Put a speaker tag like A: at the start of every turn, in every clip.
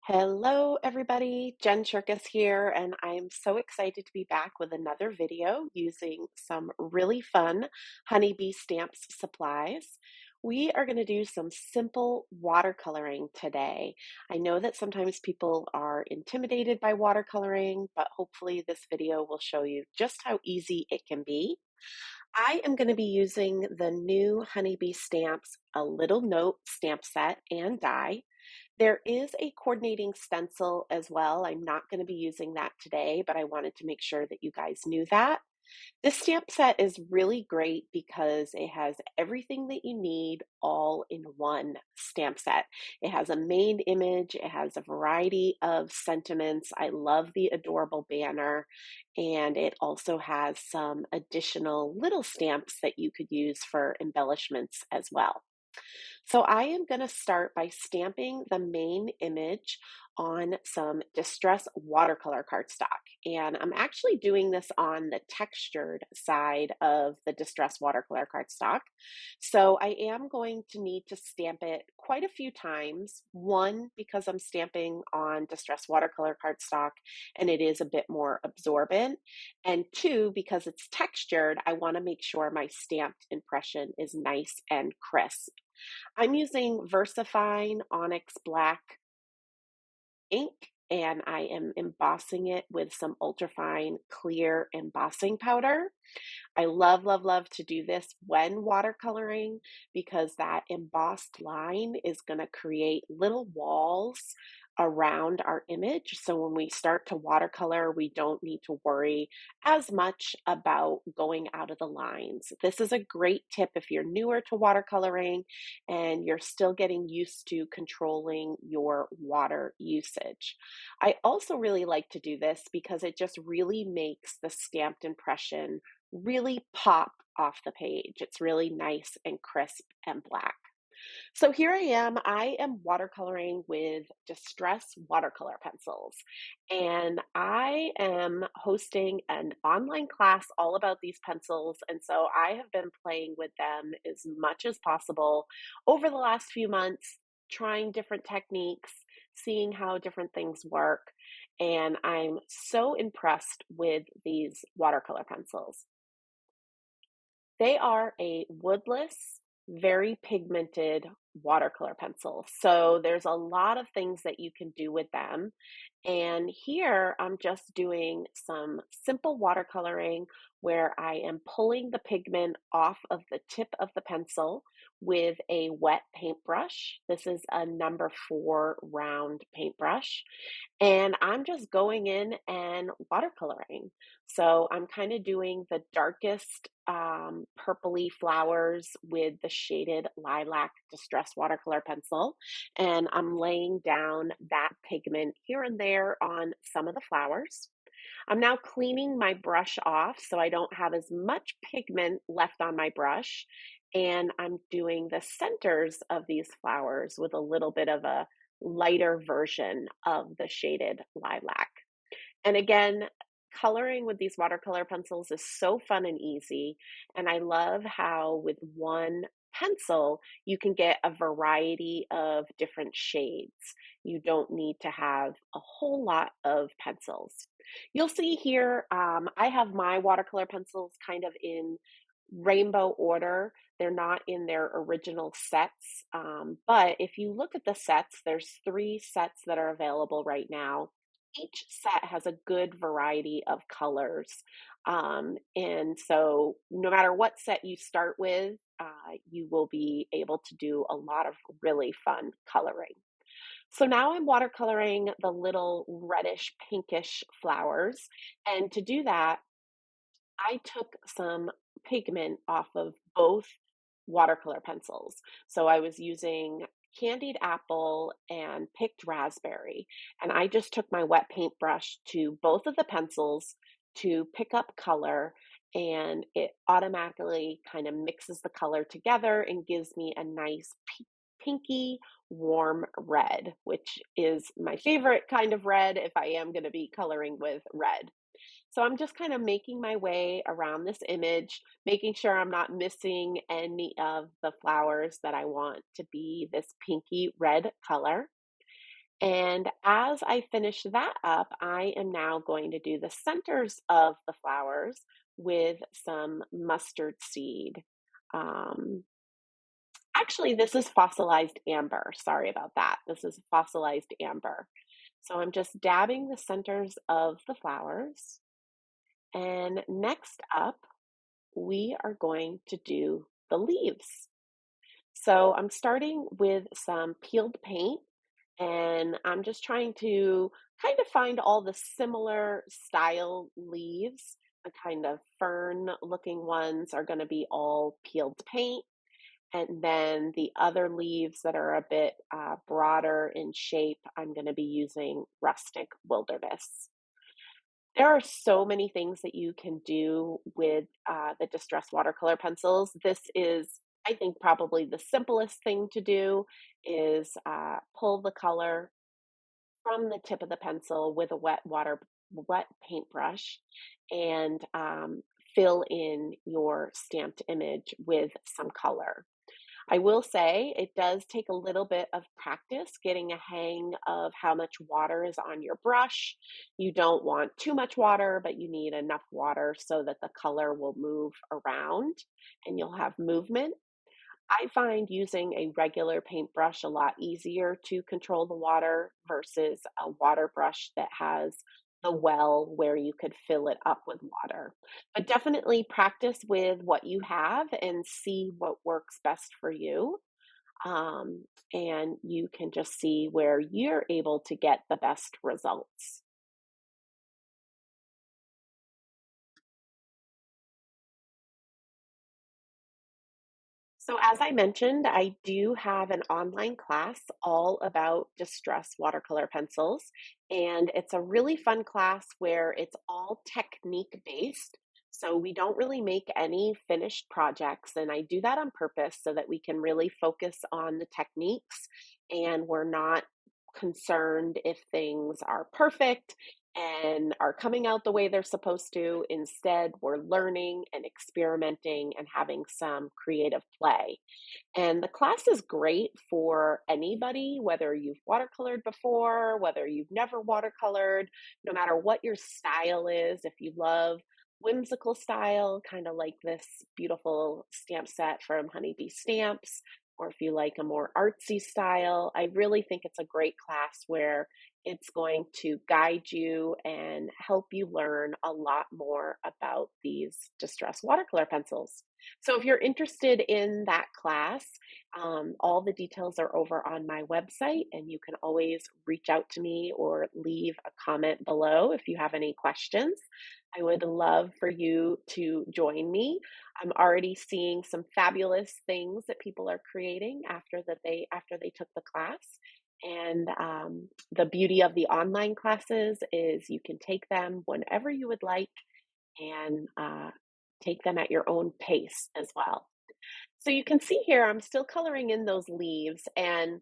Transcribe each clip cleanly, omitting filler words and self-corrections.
A: Hello, everybody. Jen Shirkus here, and I'm so excited to be back with another video using some really fun honeybee stamps supplies. We are going to do some simple watercoloring today. I know that sometimes people are intimidated by watercoloring, but hopefully this video will show you just how easy it can be. I am going to be using the new honeybee stamps, a little note stamp set and die. There is a coordinating stencil as well. I'm not going to be using that today, but I wanted to make sure that you guys knew that. This stamp set is really great because it has everything that you need all in one stamp set. It has a main image, it has a variety of sentiments. I love the adorable banner, and it also has some additional little stamps that you could use for embellishments as well. So I am going to start by stamping the main image on some distress watercolor cardstock. And I'm actually doing this on the textured side of the distress watercolor cardstock. So I am going to need to stamp it quite a few times. One, because I'm stamping on distress watercolor cardstock and it is a bit more absorbent. And two, because it's textured, I want to make sure my stamped impression is nice and crisp. I'm using VersaFine Onyx Black ink, and I am embossing it with some ultrafine clear embossing powder. I love, love, love to do this when watercoloring because that embossed line is going to create little walls around our image. So when we start to watercolor, we don't need to worry as much about going out of the lines. This is a great tip if you're newer to watercoloring and you're still getting used to controlling your water usage. I also really like to do this because it just really makes the stamped impression really pop off the page. It's really nice and crisp and black. So here I am watercoloring with Distress watercolor pencils, and I am hosting an online class all about these pencils, and so I have been playing with them as much as possible over the last few months, trying different techniques, seeing how different things work, and I'm so impressed with these watercolor pencils. They are a woodless, very pigmented watercolor pencil. So there's a lot of things that you can do with them. And here I'm just doing some simple watercoloring where I am pulling the pigment off of the tip of the pencil with a wet paintbrush. This is a number 4 round paintbrush. And I'm just going in and watercoloring. So I'm kind of doing the darkest purpley flowers with the shaded lilac distress watercolor pencil. And I'm laying down that pigment here and there on some of the flowers. I'm now cleaning my brush off so I don't have as much pigment left on my brush. And I'm doing the centers of these flowers with a little bit of a lighter version of the shaded lilac. And again, coloring with these watercolor pencils is so fun and easy. And I love how with one pencil, you can get a variety of different shades. You don't need to have a whole lot of pencils. You'll see here, I have my watercolor pencils kind of in rainbow order. They're not in their original sets. But if you look at the sets, there's 3 sets that are available right now. Each set has a good variety of colors. And so no matter what set you start with, you will be able to do a lot of really fun coloring. So now I'm watercoloring the little reddish pinkish flowers. And to do that, I took some pigment off of both watercolor pencils. So I was using candied apple and picked raspberry. And I just took my wet paintbrush to both of the pencils to pick up color. And it automatically kind of mixes the color together and gives me a nice pinky warm red, which is my favorite kind of red if I am going to be coloring with red. So I'm just kind of making my way around this image, making sure I'm not missing any of the flowers that I want to be this pinky red color. And as I finish that up, I am now going to do the centers of the flowers with some mustard seed. Um, Actually, this is fossilized amber. Sorry about that. This is fossilized amber. So I'm just dabbing the centers of the flowers. And next up, we are going to do the leaves. So I'm starting with some peeled paint, and I'm just trying to kind of find all the similar style leaves. The kind of fern looking ones are going to be all peeled paint. And then the other leaves that are a bit broader in shape, I'm going to be using rustic wilderness. There are so many things that you can do with the distress watercolor pencils. This is, I think, probably the simplest thing to do is pull the color from the tip of the pencil with a wet paintbrush, and fill in your stamped image with some color. I will say it does take a little bit of practice getting a hang of how much water is on your brush. You don't want too much water, but you need enough water so that the color will move around and you'll have movement. I find using a regular paintbrush a lot easier to control the water versus a water brush that has the well where you could fill it up with water. But definitely practice with what you have and see what works best for you. Um, and you can just see where you're able to get the best results. So, as I mentioned, I do have an online class all about distress watercolor pencils. And it's a really fun class where it's all technique based. So, we don't really make any finished projects. And I do that on purpose so that we can really focus on the techniques and we're not concerned if things are perfect and are coming out the way they're supposed to. Instead, we're learning and experimenting and having some creative play. And the class is great for anybody, whether you've watercolored before, whether you've never watercolored, no matter what your style is. If you love whimsical style, kind of like this beautiful stamp set from Honeybee Stamps, or if you like a more artsy style, I really think it's a great class where it's going to guide you and help you learn a lot more about these distress watercolor pencils. So if you're interested in that class, all the details are over on my website, and you can always reach out to me or leave a comment below if you have any questions. I would love for you to join me. I'm already seeing some fabulous things that people are creating after they took the class. And the beauty of the online classes is you can take them whenever you would like and take them at your own pace as well. So you can see here, I'm still coloring in those leaves, and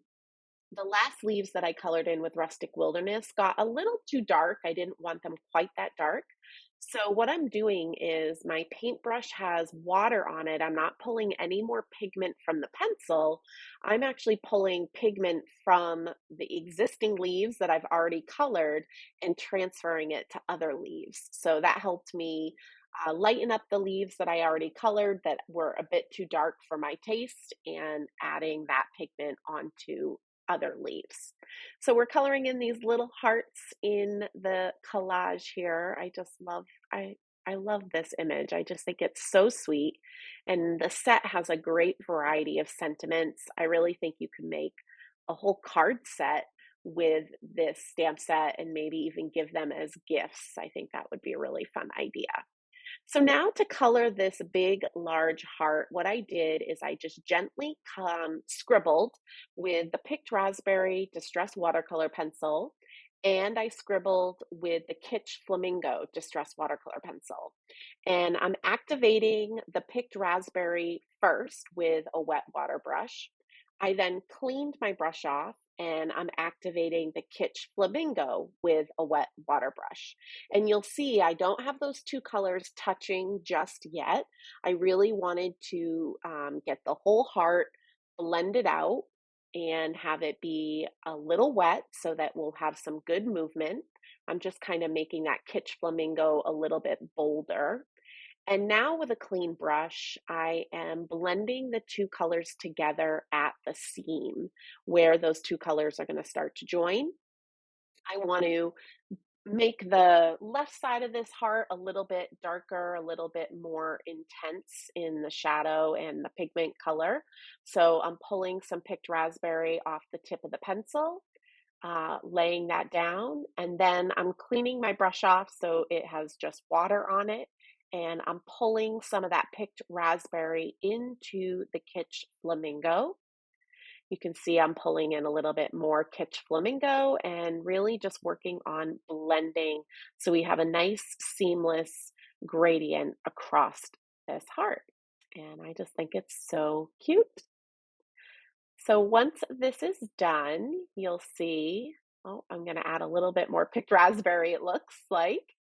A: the last leaves that I colored in with Rustic Wilderness got a little too dark. I didn't want them quite that dark. So what I'm doing is my paintbrush has water on it. I'm not pulling any more pigment from the pencil. I'm actually pulling pigment from the existing leaves that I've already colored and transferring it to other leaves. So that helped me lighten up the leaves that I already colored that were a bit too dark for my taste, and adding that pigment onto other leaves. So we're coloring in these little hearts in the collage here. I love this image. I just think it's so sweet. And the set has a great variety of sentiments. I really think you can make a whole card set with this stamp set and maybe even give them as gifts. I think that would be a really fun idea. So now to color this big, large heart, what I did is I just gently scribbled with the picked raspberry distress watercolor pencil, and I scribbled with the Kitsch Flamingo distress watercolor pencil. And I'm activating the picked raspberry first with a wet water brush. I then cleaned my brush off and I'm activating the Kitsch Flamingo with a wet water brush. And you'll see I don't have those two colors touching just yet. I really wanted to get the whole heart blended out. and have it be a little wet so that we'll have some good movement. I'm just kind of making that kitsch flamingo a little bit bolder. And now with a clean brush, I am blending the two colors together at the seam where those two colors are going to start to join. I want to make the left side of this heart a little bit darker, a little bit more intense in the shadow and the pigment color. So I'm pulling some picked raspberry off the tip of the pencil, laying that down, and then I'm cleaning my brush off so it has just water on it. And I'm pulling some of that picked raspberry into the kitsch flamingo. You can see I'm pulling in a little bit more kitsch flamingo and really just working on blending so we have a nice seamless gradient across this heart. And I just think it's so cute. So once this is done, you'll see, oh, I'm going to add a little bit more picked raspberry, it looks like.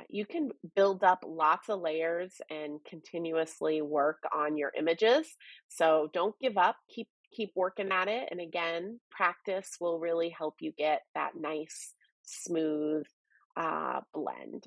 A: You can build up lots of layers and continuously work on your images. So don't give up. Keep working at it. And again, practice will really help you get that nice, smooth blend.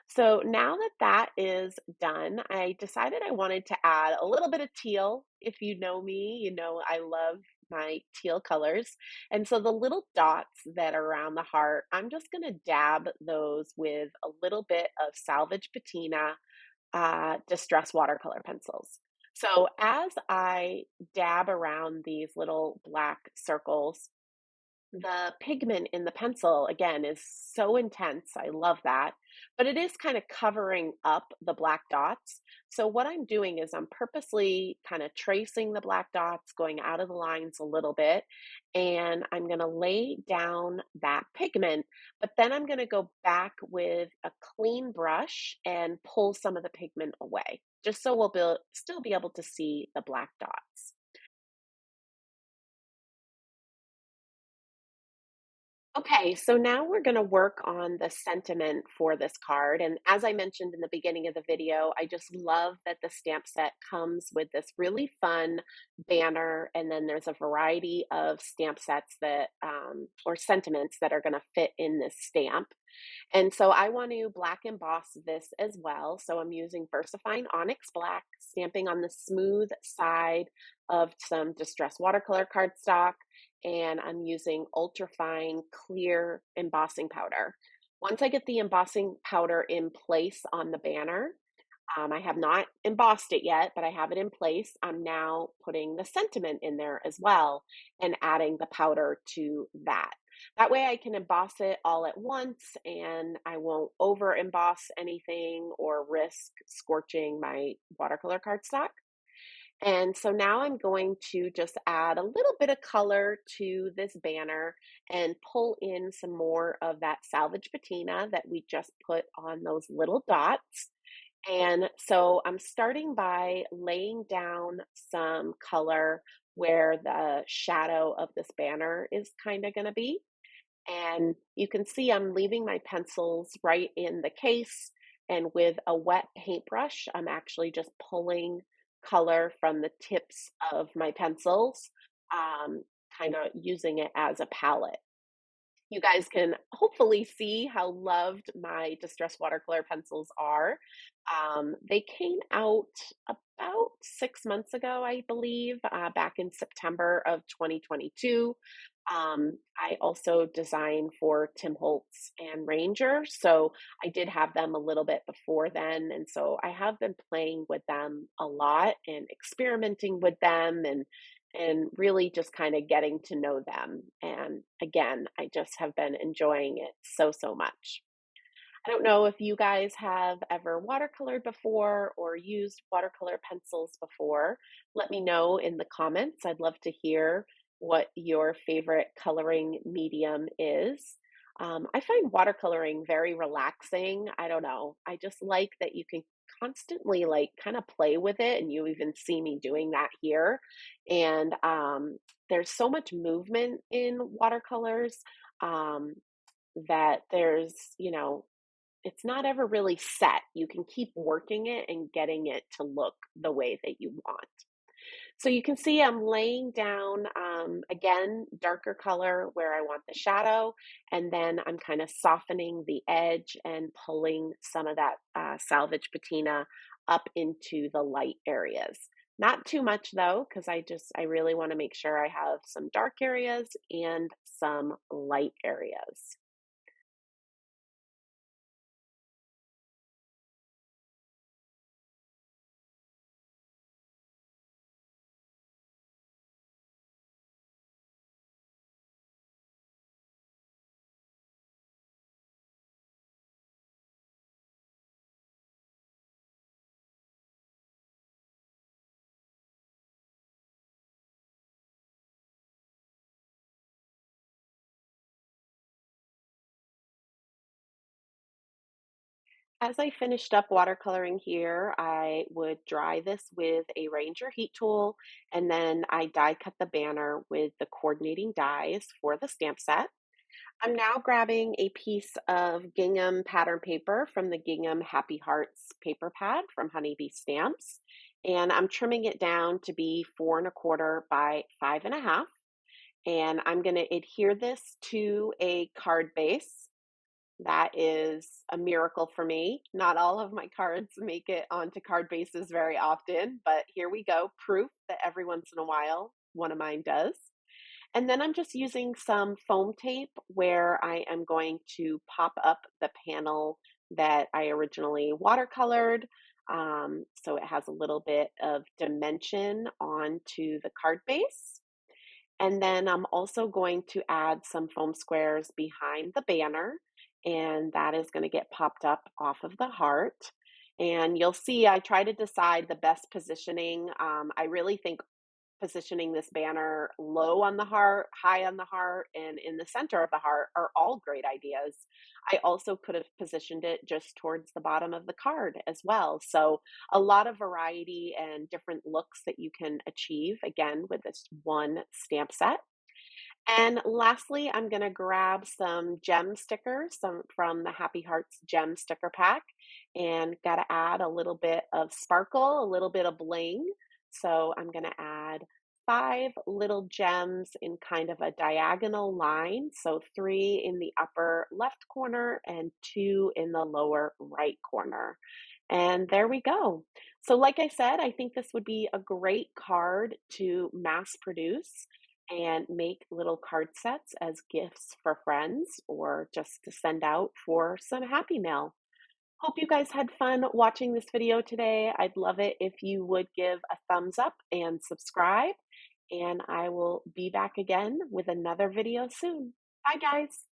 A: So now that that is done, I decided I wanted to add a little bit of teal. If you know me, you know I love my teal colors. And so the little dots that are around the heart, I'm just going to dab those with a little bit of Salvage Patina Distress watercolor pencils. So as I dab around these little black circles, the pigment in the pencil, again, is so intense. I love that. But it is kind of covering up the black dots. So what I'm doing is I'm purposely kind of tracing the black dots, going out of the lines a little bit, and I'm going to lay down that pigment, but then I'm going to go back with a clean brush and pull some of the pigment away, just so still be able to see the black dots. Okay, so now we're going to work on the sentiment for this card. And as I mentioned in the beginning of the video, I just love that the stamp set comes with this really fun banner. And then there's a variety of stamp sets that, or sentiments that are going to fit in this stamp. And so I want to black emboss this as well. So I'm using VersaFine Onyx Black, stamping on the smooth side of some distress watercolor cardstock, and I'm using ultrafine clear embossing powder. Once I get the embossing powder in place on the banner, I have not embossed it yet, but I have it in place. I'm now putting the sentiment in there as well and adding the powder to that. That way I can emboss it all at once and I won't over emboss anything or risk scorching my watercolor cardstock. And so now I'm going to just add a little bit of color to this banner and pull in some more of that salvage patina that we just put on those little dots. And so I'm starting by laying down some color where the shadow of this banner is kind of going to be. And you can see I'm leaving my pencils right in the case. And with a wet paintbrush, I'm actually just pulling color from the tips of my pencils, kind of using it as a palette. You guys can hopefully see how loved my Distress Watercolor pencils are. They came out about 6 months ago, I believe, back in September of 2022. I also designed for Tim Holtz and Ranger, so I did have them a little bit before then, and so I have been playing with them a lot and experimenting with them and really just kind of getting to know them. And again, I just have been enjoying it so much. I don't know if you guys have ever watercolored before or used watercolor pencils before. Let me know in the comments. I'd love to hear what your favorite coloring medium is. I find watercoloring very relaxing. I don't know. I just like that you can constantly like kind of play with it, and you even see me doing that here. And there's so much movement in watercolors um, that there's, it's not ever really set. You can keep working it and getting it to look the way that you want. So you can see I'm laying down, again, darker color where I want the shadow, and then I'm kind of softening the edge and pulling some of that salvage patina up into the light areas. Not too much though, because I really want to make sure I have some dark areas and some light areas. As I finished up watercoloring here, I would dry this with a Ranger heat tool, and then I die cut the banner with the coordinating dies for the stamp set. I'm now grabbing a piece of gingham pattern paper from the Gingham Happy Hearts paper pad from Honeybee Stamps, and I'm trimming it down to be 4¼ by 5½. And I'm going to adhere this to a card base. That is a miracle for me. Not all of my cards make it onto card bases very often, but here we go. Proof that every once in a while one of mine does. And then I'm just using some foam tape where I am going to pop up the panel that I originally watercolored. So it has a little bit of dimension onto the card base. And then I'm also going to add some foam squares behind the banner, and that is going to get popped up off of the heart. And you'll see I try to decide the best positioning. I really think positioning this banner low on the heart, high on the heart, and in the center of the heart are all great ideas. I also could have positioned it just towards the bottom of the card as well. So, a lot of variety and different looks that you can achieve again with this one stamp set. And lastly, I'm going to grab some gem stickers, some from the Happy Hearts gem sticker pack, and got to add a little bit of sparkle, a little bit of bling. So I'm going to add 5 little gems in kind of a diagonal line. So 3 in the upper left corner and 2 in the lower right corner. And there we go. So, like I said, I think this would be a great card to mass produce and make little card sets as gifts for friends or just to send out for some happy mail. Hope you guys had fun watching this video today. I'd love it if you would give a thumbs up and subscribe, and I will be back again with another video soon. Bye, guys.